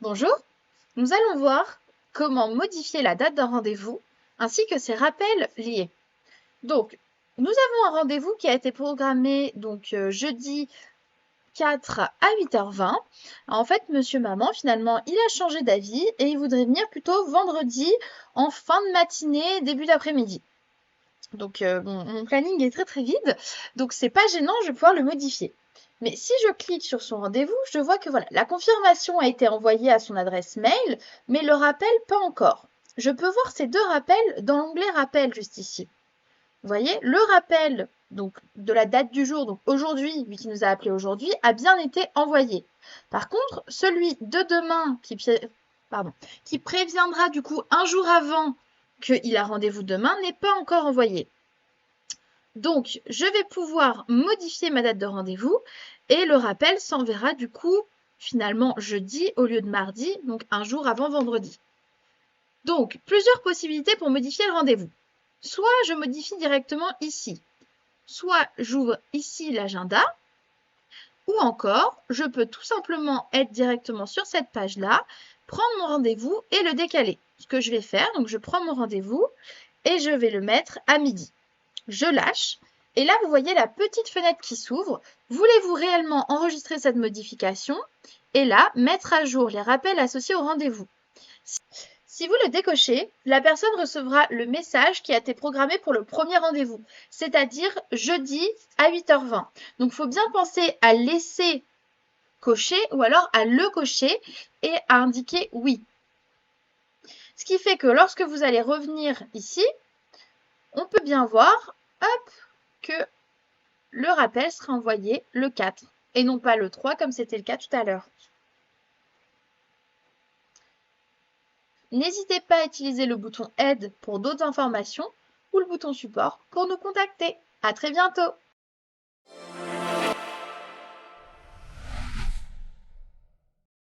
Bonjour, nous allons voir comment modifier la date d'un rendez-vous ainsi que ses rappels liés. Donc, nous avons un rendez-vous qui a été programmé jeudi 4 à 8h20. En fait, monsieur maman, finalement, il a changé d'avis et il voudrait venir plutôt vendredi en fin de matinée, début d'après-midi. Mon planning est très très vide, donc c'est pas gênant, je vais pouvoir le modifier. Mais si je clique sur son rendez-vous, je vois que voilà, la confirmation a été envoyée à son adresse mail, mais le rappel pas encore. Je peux voir ces deux rappels dans l'onglet Rappel juste ici. Vous voyez, le rappel donc de la date du jour, donc aujourd'hui, lui qui nous a appelé aujourd'hui, a bien été envoyé. Par contre, celui de demain qui préviendra du coup un jour avant qu'il a rendez-vous demain n'est pas encore envoyé. Donc, je vais pouvoir modifier ma date de rendez-vous et le rappel s'enverra du coup finalement jeudi au lieu de mardi, donc un jour avant vendredi. Donc, plusieurs possibilités pour modifier le rendez-vous. Soit je modifie directement ici, soit j'ouvre ici l'agenda, ou encore je peux tout simplement être directement sur cette page-là, prendre mon rendez-vous et le décaler. Ce que je vais faire, donc je prends mon rendez-vous et je vais le mettre à midi. Je lâche et là vous voyez la petite fenêtre qui s'ouvre. Voulez-vous réellement enregistrer cette modification? Et là, mettre à jour les rappels associés au rendez-vous. Si vous le décochez, la personne recevra le message qui a été programmé pour le premier rendez-vous, c'est-à-dire jeudi à 8h20. Donc il faut bien penser à laisser cocher ou alors à le cocher et à indiquer oui. Ce qui fait que lorsque vous allez revenir ici, on peut bien voir, hop, que le rappel sera envoyé le 4 et non pas le 3 comme c'était le cas tout à l'heure. N'hésitez pas à utiliser le bouton Aide pour d'autres informations ou le bouton Support pour nous contacter. À très bientôt!